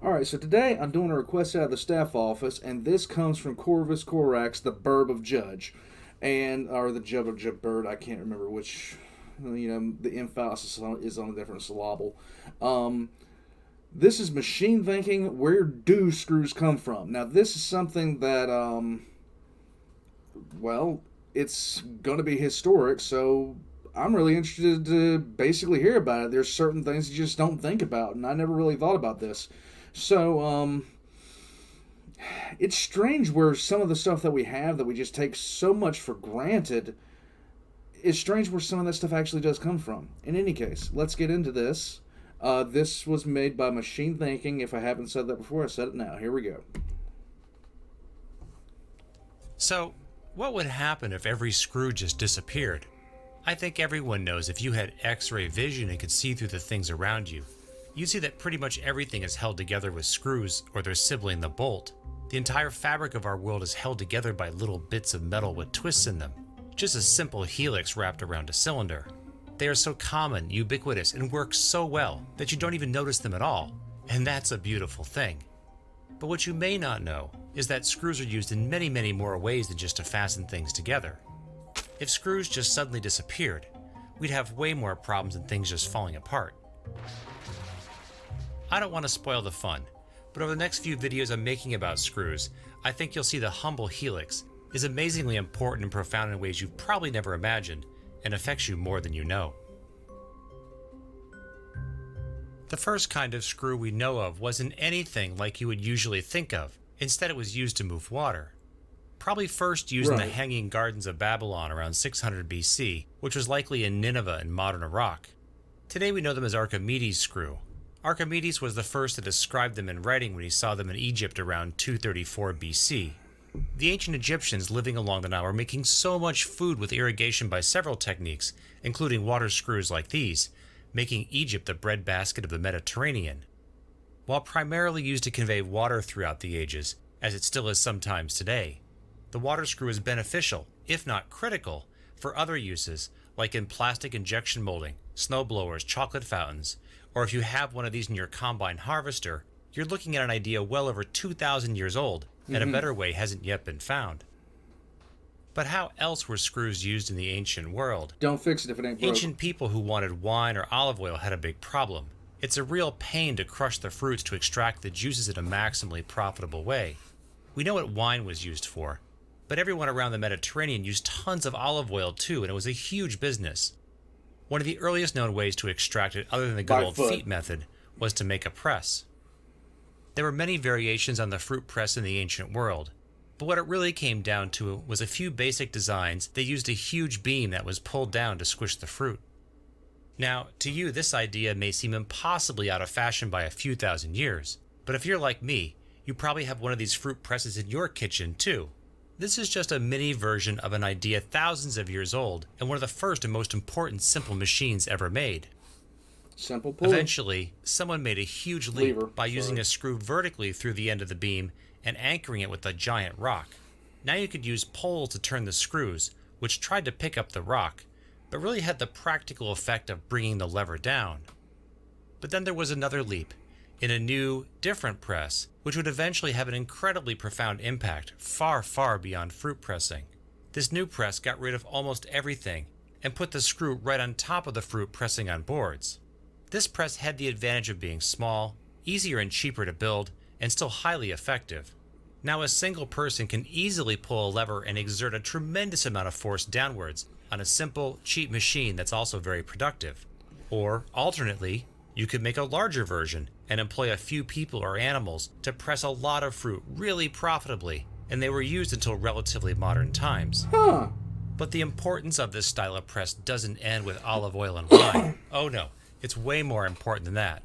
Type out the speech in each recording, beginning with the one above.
All right, so today I'm doing a request out of the staff office, and this comes from Corvus Corax, the Burb of Judge, or the Jub of Jub Bird. I can't remember which. The emphasis is on a different syllable. Um, this is machine thinking. Where do screws come from? Now, this is something that, well, it's going to be historic, so I'm really interested to basically hear about it. There's certain things you just don't think about, and I never really thought about this. So, it's strange where some of the stuff that we have that we just take so much for granted. It's strange where some of that stuff actually does come from. In any case, let's get into this. This was made by Machine Thinking. If I haven't said that before, I said it now. Here we go. So, what would happen if every screw just disappeared? I think everyone knows if you had X-ray vision and could see through the things around you, you'd see that pretty much everything is held together with screws or their sibling, the bolt. The entire fabric of our world is held together by little bits of metal with twists in them, just a simple helix wrapped around a cylinder. They are so common, ubiquitous, and work so well that you don't even notice them at all, and that's a beautiful thing. But what you may not know is that screws are used in many, many more ways than just to fasten things together. If screws just suddenly disappeared, we'd have way more problems than things just falling apart. I don't want to spoil the fun, but over the next few videos I'm making about screws, I think you'll see the humble helix is amazingly important and profound in ways you've probably never imagined, and affects you more than you know. The first kind of screw we know of wasn't anything like you would usually think of. Instead, it was used to move water. Probably first used in the Hanging Gardens of Babylon around 600 BC, which was likely in Nineveh in modern Iraq. Today we know them as Archimedes' screw. Archimedes was the first to describe them in writing when he saw them in Egypt around 234 BC. The ancient Egyptians living along the Nile were making so much food with irrigation by several techniques, including water screws like these, making Egypt the breadbasket of the Mediterranean. While primarily used to convey water throughout the ages, as it still is sometimes today, the water screw is beneficial, if not critical, for other uses, like in plastic injection molding, snowblowers, chocolate fountains, or if you have one of these in your combine harvester, you're looking at an idea well over 2,000 years old, and a better way hasn't yet been found. But how else were screws used in the ancient world? Don't fix it if it ain't broke. Ancient people who wanted wine or olive oil had a big problem. It's a real pain to crush the fruits to extract the juices in a maximally profitable way. We know what wine was used for, but everyone around the Mediterranean used tons of olive oil too, and it was a huge business. One of the earliest known ways to extract it, other than the good old feet method, was to make a press. There were many variations on the fruit press in the ancient world, but what it really came down to was a few basic designs that used a huge beam that was pulled down to squish the fruit. Now, to you, this idea may seem impossibly out of fashion by a few thousand years, but if you're like me, you probably have one of these fruit presses in your kitchen too. This is just a mini version of an idea thousands of years old, and one of the first and most important simple machines ever made. Simple pull. Eventually, someone made a huge leap by using a screw vertically through the end of the beam and anchoring it with a giant rock. Now you could use poles to turn the screws, which tried to pick up the rock, but really had the practical effect of bringing the lever down. But then there was another leap, in a new, different press, which would eventually have an incredibly profound impact, far, far beyond fruit pressing. This new press got rid of almost everything, and put the screw right on top of the fruit pressing on boards. This press had the advantage of being small, easier and cheaper to build, and still highly effective. Now a single person can easily pull a lever and exert a tremendous amount of force downwards on a simple, cheap machine that's also very productive. Or, alternately, you could make a larger version and employ a few people or animals to press a lot of fruit really profitably, and they were used until relatively modern times. But the importance of this style of press doesn't end with olive oil and wine. Oh no, it's way more important than that.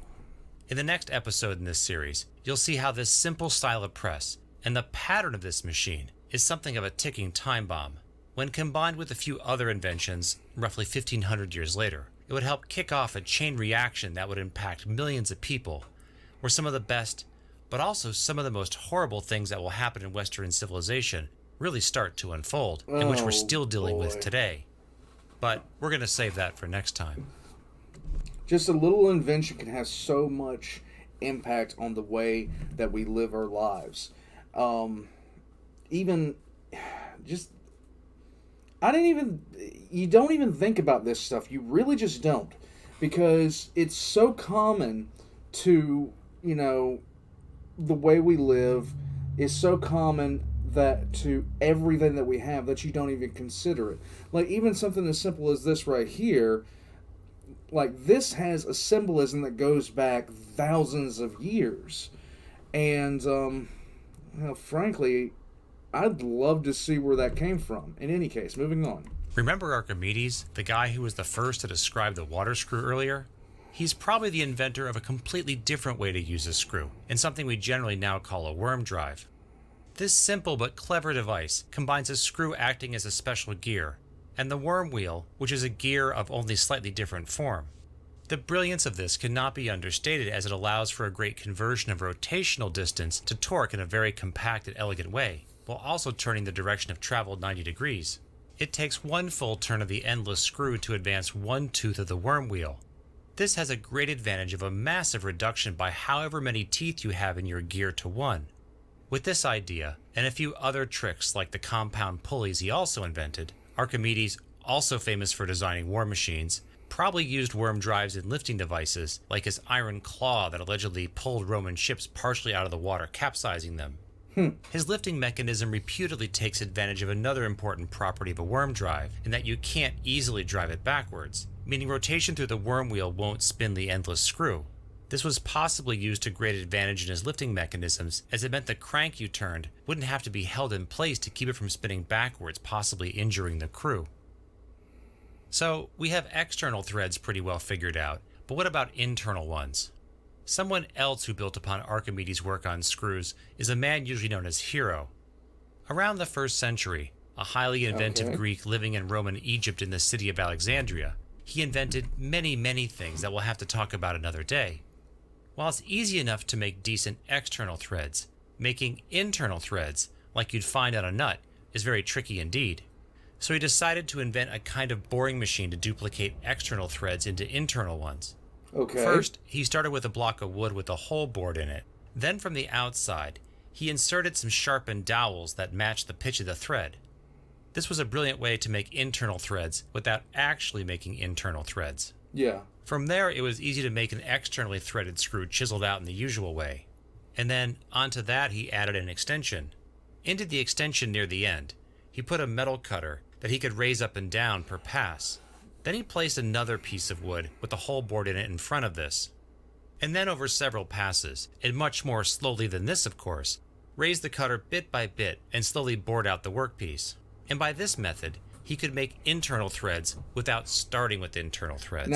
In the next episode in this series, you'll see how this simple style of press and the pattern of this machine is something of a ticking time bomb. When combined with a few other inventions, roughly 1,500 years later, it would help kick off a chain reaction that would impact millions of people, where some of the best, but also some of the most horrible things that will happen in Western civilization really start to unfold, and which we're still dealing with today. But we're going to save that for next time. Just a little invention can have so much impact on the way that we live our lives. Even just you don't even think about this stuff. You really just don't, because it's so common to, the way we live is so common that to everything that we have that you don't even consider it. Like even something as simple as this right here, like this has a symbolism that goes back thousands of years. And, frankly, I'd love to see where that came from. In any case, moving on. Remember Archimedes, the guy who was the first to describe the water screw earlier? He's probably the inventor of a completely different way to use a screw, in something we generally now call a worm drive. This simple but clever device combines a screw acting as a special gear, and the worm wheel, which is a gear of only slightly different form. The brilliance of this cannot be understated, as it allows for a great conversion of rotational distance to torque in a very compact and elegant way, while also turning the direction of travel 90 degrees. It takes one full turn of the endless screw to advance one tooth of the worm wheel. This has a great advantage of a massive reduction by however many teeth you have in your gear to one. With this idea, and a few other tricks like the compound pulleys he also invented, Archimedes, also famous for designing war machines, probably used worm drives in lifting devices like his iron claw that allegedly pulled Roman ships partially out of the water, capsizing them. His lifting mechanism reputedly takes advantage of another important property of a worm drive, in that you can't easily drive it backwards, meaning rotation through the worm wheel won't spin the endless screw. This was possibly used to great advantage in his lifting mechanisms, as it meant the crank you turned wouldn't have to be held in place to keep it from spinning backwards, possibly injuring the crew. So, we have external threads pretty well figured out, but what about internal ones? Someone else who built upon Archimedes' work on screws is a man usually known as Hero. Around the 1st century, a highly inventive Greek living in Roman Egypt in the city of Alexandria, he invented many things that we'll have to talk about another day. While it's easy enough to make decent external threads, making internal threads, like you'd find on a nut, is very tricky indeed. So he decided to invent a kind of boring machine to duplicate external threads into internal ones. Okay. First, he started with a block of wood with a hole bored in it. Then from the outside, he inserted some sharpened dowels that matched the pitch of the thread. This was a brilliant way to make internal threads without actually making internal threads. Yeah. From there, it was easy to make an externally threaded screw chiseled out in the usual way. And then, onto that, he added an extension. Into the extension near the end, he put a metal cutter that he could raise up and down per pass. Then he placed another piece of wood with a hole bored in it in front of this. And then over several passes, and much more slowly than this of course, raised the cutter bit by bit and slowly bored out the workpiece. And by this method, he could make internal threads without starting with internal threads.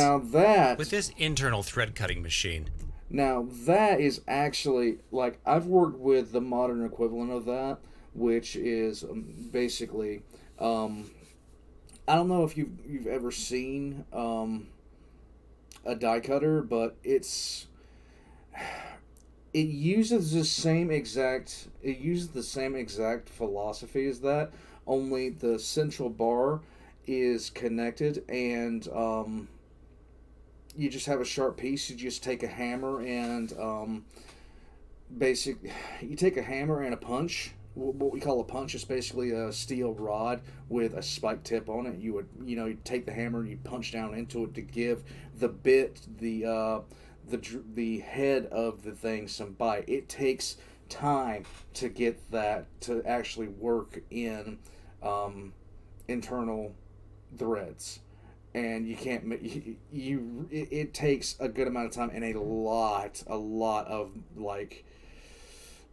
With this internal thread cutting machine. Now that is actually, like, I've worked with the modern equivalent of that, which is basically, I don't know if you've ever seen a die cutter, but it uses the same exact philosophy as that, only the central bar is connected, and you just have a sharp piece. You just take a hammer and you take a hammer and a punch. What we call a punch is basically a steel rod with a spike tip on it. You take the hammer and you punch down into it to give the bit, the head of the thing some bite. It takes time to get that to actually work in internal threads, and you can't. It takes a good amount of time and a lot of like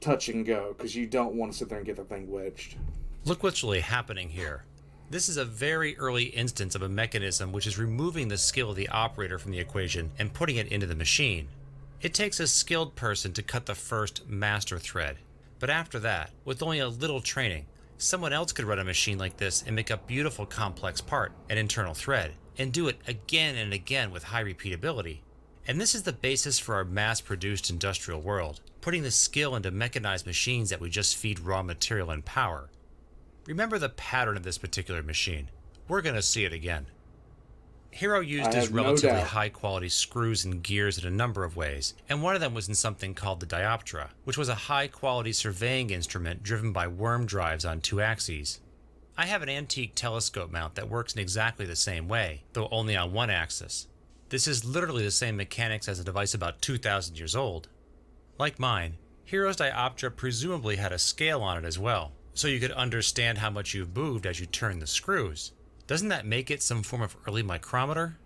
touch and go, because you don't want to sit there and get the thing wedged. Look what's really happening here. This is a very early instance of a mechanism which is removing the skill of the operator from the equation and putting it into the machine. It takes a skilled person to cut the first master thread, but after that, with only a little training, someone else could run a machine like this and make a beautiful complex part, an internal thread, and do it again and again with high repeatability. And this is the basis for our mass-produced industrial world, putting the skill into mechanized machines that we just feed raw material and power. Remember the pattern of this particular machine. We're going to see it again. Hero used I his have no relatively doubt. high-quality screws and gears in a number of ways, and one of them was in something called the dioptra, which was a high-quality surveying instrument driven by worm drives on 2 axes. I have an antique telescope mount that works in exactly the same way, though only on 1 axis. This is literally the same mechanics as a device about 2,000 years old. Like mine, Hero's dioptra presumably had a scale on it as well, so you could understand how much you've moved as you turn the screws. Doesn't that make it some form of early micrometer?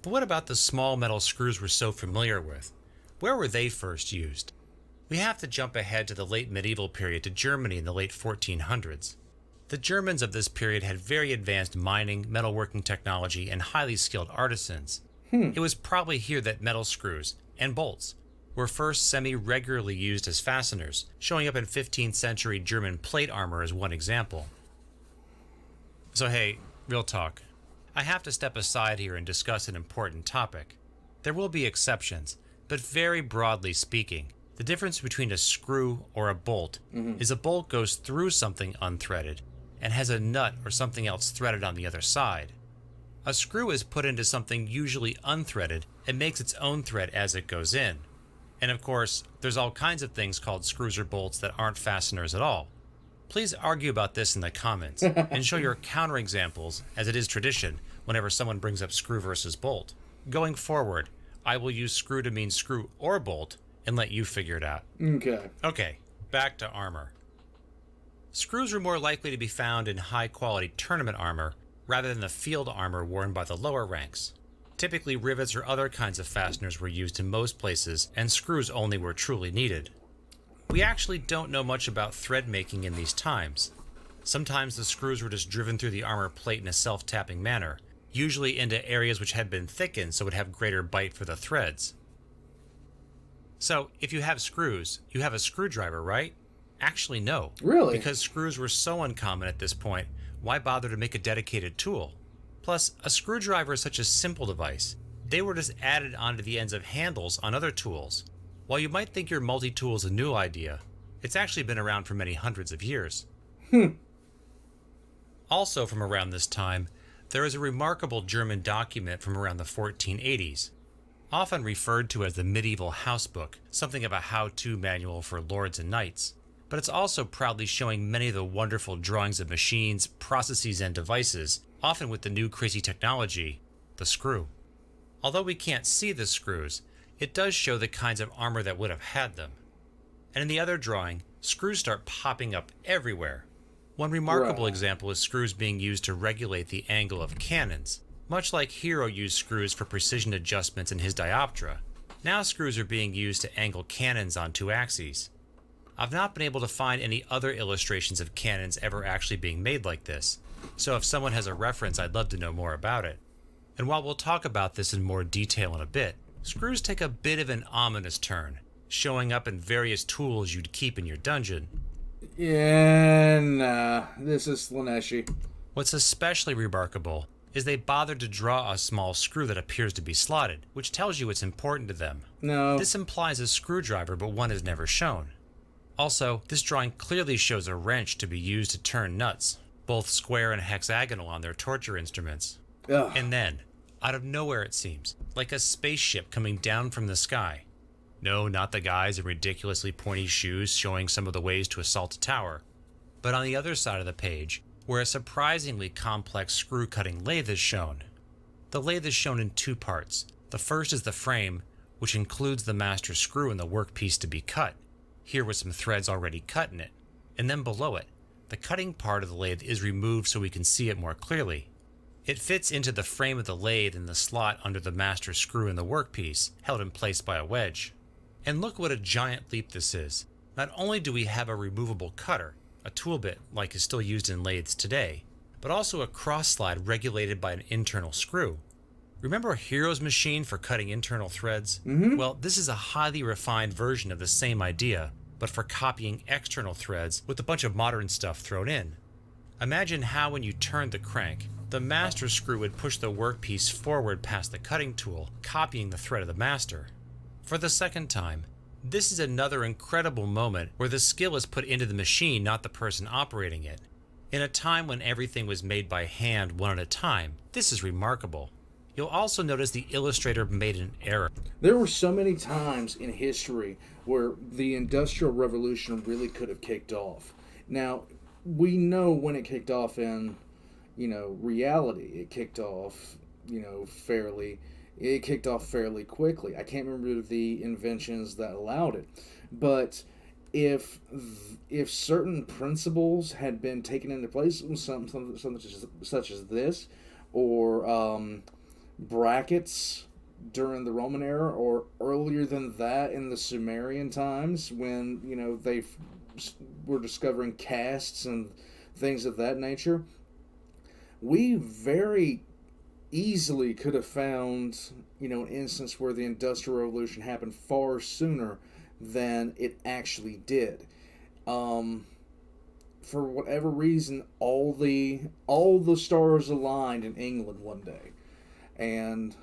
But what about the small metal screws we're so familiar with? Where were they first used? We have to jump ahead to the late medieval period to Germany in the late 1400s. The Germans of this period had very advanced mining, metalworking technology, and highly skilled artisans. It was probably here that metal screws and bolts were first semi-regularly used as fasteners, showing up in 15th century German plate armor as one example. So hey, real talk. I have to step aside here and discuss an important topic. There will be exceptions, but very broadly speaking, the difference between a screw or a bolt is a bolt goes through something unthreaded and has a nut or something else threaded on the other side. A screw is put into something usually unthreaded and makes its own thread as it goes in. And of course, there's all kinds of things called screws or bolts that aren't fasteners at all. Please argue about this in the comments and show your counterexamples, as it is tradition, whenever someone brings up screw versus bolt. Going forward, I will use screw to mean screw or bolt and let you figure it out. Okay, back to armor. Screws were more likely to be found in high-quality tournament armor rather than the field armor worn by the lower ranks. Typically, rivets or other kinds of fasteners were used in most places, and screws only were truly needed. We actually don't know much about thread making in these times. Sometimes the screws were just driven through the armor plate in a self-tapping manner, usually into areas which had been thickened so it would have greater bite for the threads. So, if you have screws, you have a screwdriver, right? Actually, no. Really? Because screws were so uncommon at this point, why bother to make a dedicated tool? Plus, a screwdriver is such a simple device. They were just added onto the ends of handles on other tools. While you might think your multi-tool is a new idea, it's actually been around for many hundreds of years. Also from around this time, there is a remarkable German document from around the 1480s, often referred to as the medieval house book, something of a how-to manual for lords and knights. But it's also proudly showing many of the wonderful drawings of machines, processes, and devices, often with the new crazy technology, the screw. Although we can't see the screws, it does show the kinds of armor that would have had them. And in the other drawing, screws start popping up everywhere. One remarkable example is screws being used to regulate the angle of cannons. Much like Hero used screws for precision adjustments in his dioptra, now screws are being used to angle cannons on 2 axes. I've not been able to find any other illustrations of cannons ever actually being made like this, so if someone has a reference, I'd love to know more about it. And while we'll talk about this in more detail in a bit, screws take a bit of an ominous turn, showing up in various tools you'd keep in your dungeon. Yeah, nah, this is Slaaneshi. What's especially remarkable is they bothered to draw a small screw that appears to be slotted, which tells you it's important to them. No. This implies a screwdriver, but one is never shown. Also, this drawing clearly shows a wrench to be used to turn nuts, both square and hexagonal on their torture instruments. Ugh. And then, out of nowhere it seems, like a spaceship coming down from the sky. No, not the guys in ridiculously pointy shoes showing some of the ways to assault a tower, but on the other side of the page, where a surprisingly complex screw-cutting lathe is shown. The lathe is shown in 2 parts. The first is the frame, which includes the master screw and the workpiece to be cut, here with some threads already cut in it. And then below it, the cutting part of the lathe is removed so we can see it more clearly. It fits into the frame of the lathe in the slot under the master screw in the workpiece, held in place by a wedge. And look what a giant leap this is. Not only do we have a removable cutter, a tool bit like is still used in lathes today, but also a cross slide regulated by an internal screw. Remember Hero's machine for cutting internal threads? Well, this is a highly refined version of the same idea, but for copying external threads with a bunch of modern stuff thrown in. Imagine how when you turned the crank, the master screw would push the workpiece forward past the cutting tool, copying the thread of the master. For the second time, this is another incredible moment where the skill is put into the machine, not the person operating it. In a time when everything was made by hand one at a time, this is remarkable. You'll also notice the illustrator made an error. There were so many times in history where the Industrial Revolution really could have kicked off. Now, we know when it kicked off in, reality. It kicked off, it kicked off fairly quickly. I can't remember the inventions that allowed it. But if certain principles had been taken into place, something such as this, or brackets during the Roman era, or earlier than that in the Sumerian times, when they were discovering castes and things of that nature, we very easily could have found an instance where the Industrial Revolution happened far sooner than it actually did. For whatever reason, all the stars aligned in England one day, and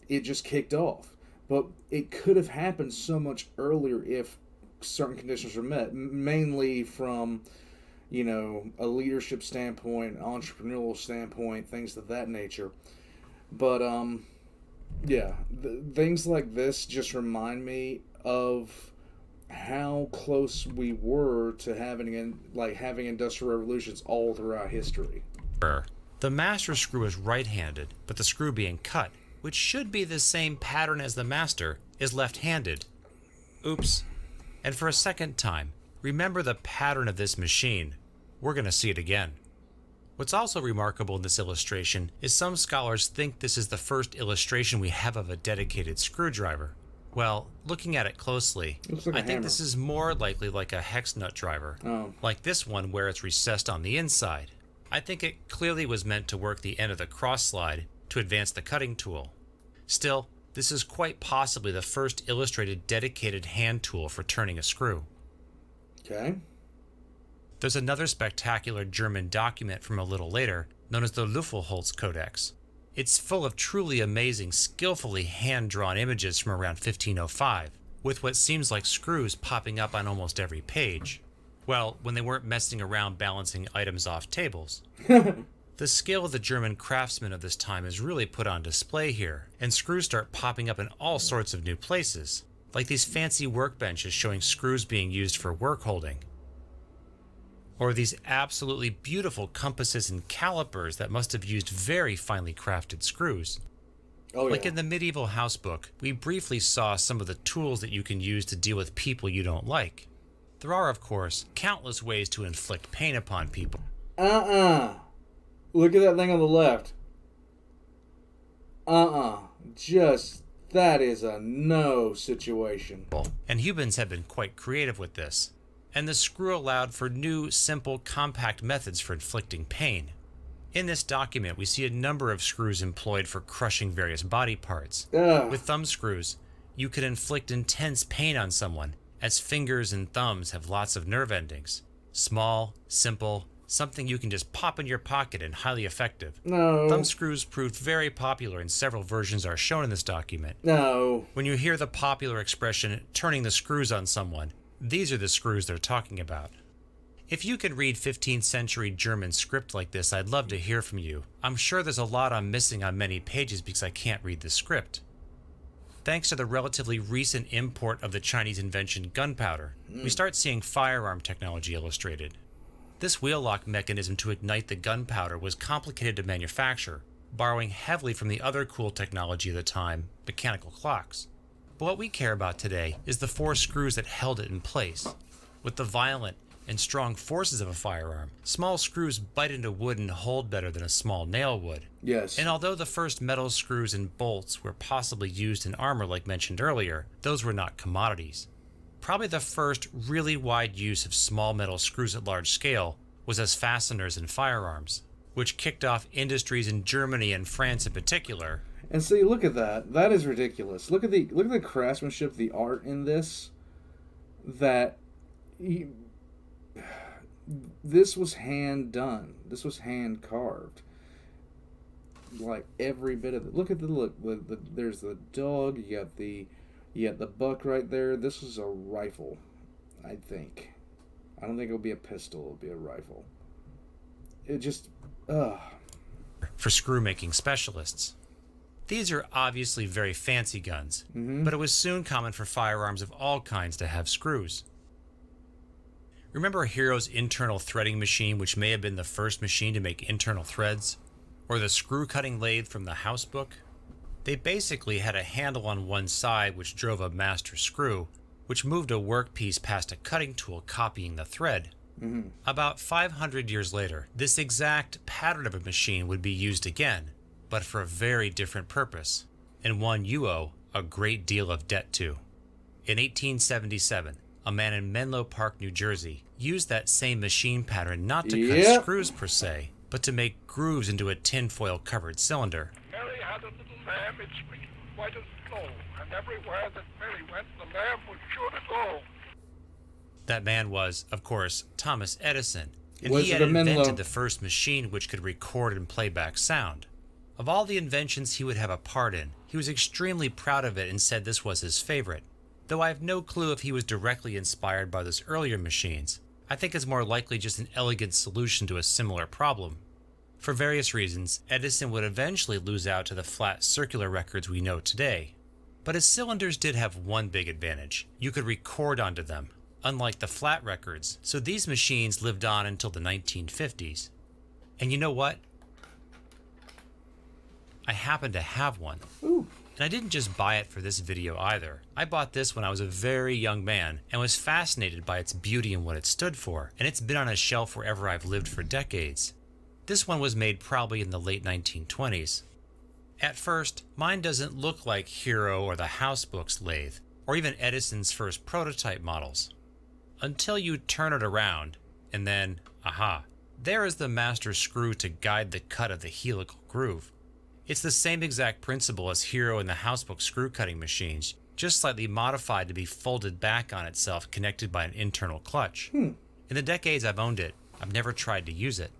it just kicked off. But it could have happened so much earlier if certain conditions were met, mainly from a leadership standpoint, an entrepreneurial standpoint, things of that nature. But things like this just remind me of how close we were to having industrial revolutions all throughout history. The master screw is right-handed, but the screw being cut, which should be the same pattern as the master, is left-handed. Oops. And for a second time, remember the pattern of this machine. We're going to see it again. What's also remarkable in this illustration is some scholars think this is the first illustration we have of a dedicated screwdriver. Well, looking at it closely, I think this is more likely like a hex nut driver, like this one where it's recessed on the inside. I think it clearly was meant to work the end of the cross slide to advance the cutting tool. Still, this is quite possibly the first illustrated dedicated hand tool for turning a screw. Okay. There's another spectacular German document from a little later, known as the Löffelholz Codex. It's full of truly amazing, skillfully hand-drawn images from around 1505, with what seems like screws popping up on almost every page. Well, when they weren't messing around balancing items off tables. The skill of the German craftsmen of this time is really put on display here, and screws start popping up in all sorts of new places, like these fancy workbenches showing screws being used for work holding. Or these absolutely beautiful compasses and calipers that must have used very finely crafted screws. Like in the medieval house book, we briefly saw some of the tools that you can use to deal with people you don't like. There are, of course, countless ways to inflict pain upon people. Look at that thing on the left. Just, that is a no situation. And humans have been quite creative with this. And the screw allowed for new, simple, compact methods for inflicting pain. In this document, we see a number of screws employed for crushing various body parts. With thumb screws, you could inflict intense pain on someone, as fingers and thumbs have lots of nerve endings. Small, simple, something you can just pop in your pocket and highly effective. No. Thumb screws proved very popular and several versions are shown in this document. No. When you hear the popular expression, turning the screws on someone, these are the screws they're talking about. If you could read 15th century German script like this, I'd love to hear from you. I'm sure there's a lot I'm missing on many pages because I can't read the script. Thanks to the relatively recent import of the Chinese invention gunpowder, we start seeing firearm technology illustrated. This wheel lock mechanism to ignite the gunpowder was complicated to manufacture, borrowing heavily from the other cool technology of the time, mechanical clocks. But what we care about today is the 4 screws that held it in place. With the violent and strong forces of a firearm, small screws bite into wood and hold better than a small nail would. Yes. And although the first metal screws and bolts were possibly used in armor like mentioned earlier, those were not commodities. Probably the first really wide use of small metal screws at large scale was as fasteners in firearms, which kicked off industries in Germany and France in particular. And see, look at that. That is ridiculous. Look at the craftsmanship, the art in this. This was hand done. This was hand carved. Like every bit of it. Look at the there's the dog. You got the buck right there. This is a rifle, I think. I don't think it'll be a pistol. It'll be a rifle. it just, for screw making specialists. These are obviously very fancy guns, but it was soon common for firearms of all kinds to have screws. Remember Hero's internal threading machine, which may have been the first machine to make internal threads? Or the screw cutting lathe from the house book? They basically had a handle on one side which drove a master screw, which moved a workpiece past a cutting tool copying the thread. About 500 years later, this exact pattern of a machine would be used again, but for a very different purpose, and one you owe a great deal of debt to. In 1877, a man in Menlo Park, New Jersey, used that same machine pattern not to cut screws per se, but to make grooves into a tinfoil covered cylinder. Mary had a little lamb, its feet white as snow, and everywhere that Mary went, the lamb was sure to go. That man was, of course, Thomas Edison, and he had invented the first machine which could record and play back sound. Of all the inventions he would have a part in, he was extremely proud of it and said this was his favorite. Though I have no clue if he was directly inspired by those earlier machines, I think it's more likely just an elegant solution to a similar problem. For various reasons, Edison would eventually lose out to the flat circular records we know today. But his cylinders did have one big advantage. You could record onto them, unlike the flat records, so these machines lived on until the 1950s. And you know what? I happen to have one. Ooh. And I didn't just buy it for this video either. I bought this when I was a very young man and was fascinated by its beauty and what it stood for, and it's been on a shelf wherever I've lived for decades. This one was made probably in the late 1920s. At first, mine doesn't look like Hero or the Housebook's lathe, or even Edison's first prototype models. Until you turn it around, and then, aha, there is the master screw to guide the cut of the helical groove. It's the same exact principle as Hero and the Housebook screw cutting machines, just slightly modified to be folded back on itself connected by an internal clutch. In the decades I've owned it, I've never tried to use it.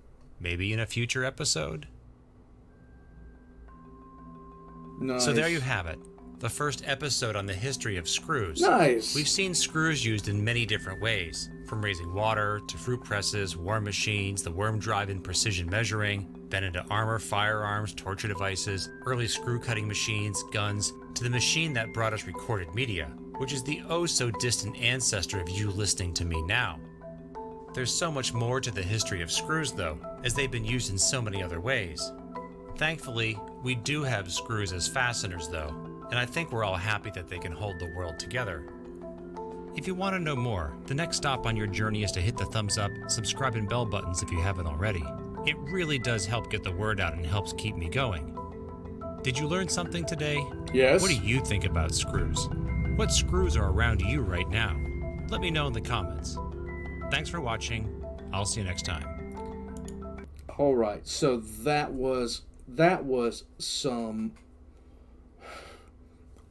Maybe in a future episode? Nice. So there you have it. The first episode on the history of screws. Nice. We've seen screws used in many different ways, from raising water to fruit presses, war machines, the worm drive in precision measuring, then into armor, firearms, torture devices, early screw cutting machines, guns, to the machine that brought us recorded media, which is the oh so distant ancestor of you listening to me now. There's so much more to the history of screws though, as they've been used in so many other ways. Thankfully, we do have screws as fasteners though, and I think we're all happy that they can hold the world together. If you want to know more, the next stop on your journey is to hit the thumbs up, subscribe, and bell buttons if you haven't already. It really does help get the word out and helps keep me going. Did you learn something today? Yes. What do you think about screws? What screws are around you right now? Let me know in the comments. Thanks for watching. I'll see you next time. All right. So that was some.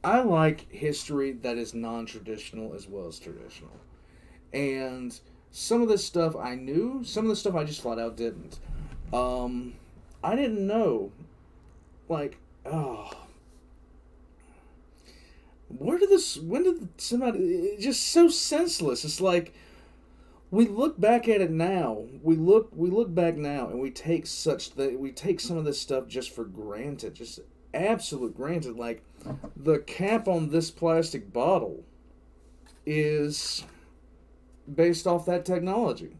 I like history that is non-traditional as well as traditional. And some of this stuff I knew, some of the stuff I just flat out didn't. I didn't know, like, when did somebody, it's just so senseless. It's like, we look back at it now, we look back now, and we take some of this stuff just for granted, just absolute granted. Like, the cap on this plastic bottle is based off that technology.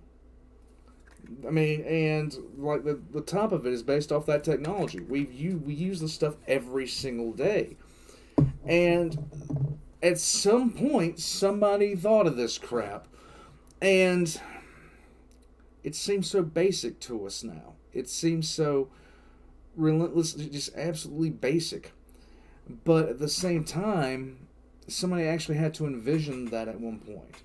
I mean, and like the top of it is based off that technology. We use this stuff every single day, and at some point somebody thought of this crap, and it seems so basic to us now. It seems so relentless, just absolutely basic. But at the same time, somebody actually had to envision that at one point.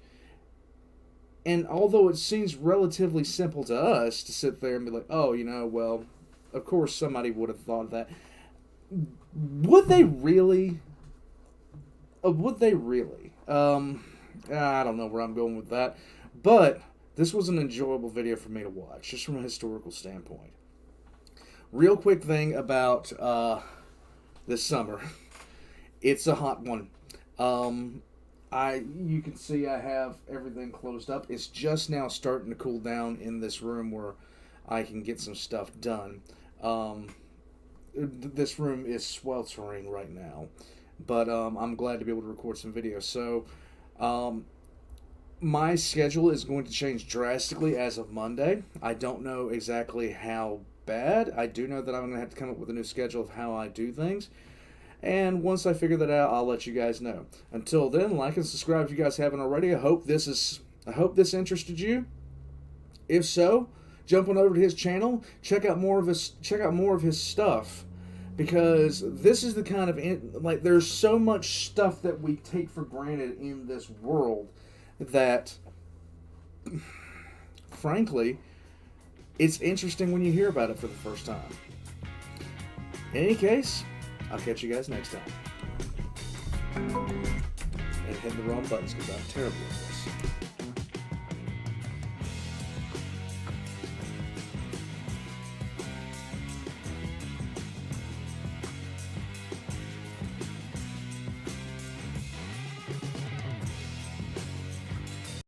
And although it seems relatively simple to us to sit there and be like, oh, well, of course somebody would have thought of that. Would they really? I don't know where I'm going with that. But this was an enjoyable video for me to watch, just from a historical standpoint. Real quick thing about this summer. It's a hot one. You can see I have everything closed up. It's just now starting to cool down in this room where I can get some stuff done. This room is sweltering right now, but I'm glad to be able to record some videos. So my schedule is going to change drastically as of Monday. I don't know exactly how bad. I do know that I'm going to have to come up with a new schedule of how I do things. And once I figure that out, I'll let you guys know. Until then, like and subscribe if you guys haven't already. I hope this interested you. If so, jump on over to his channel, check out more of his stuff, because this is the kind of there's so much stuff that we take for granted in this world that, frankly, it's interesting when you hear about it for the first time. In any case, I'll catch you guys next time. And hit the wrong buttons because I'm terrible at this.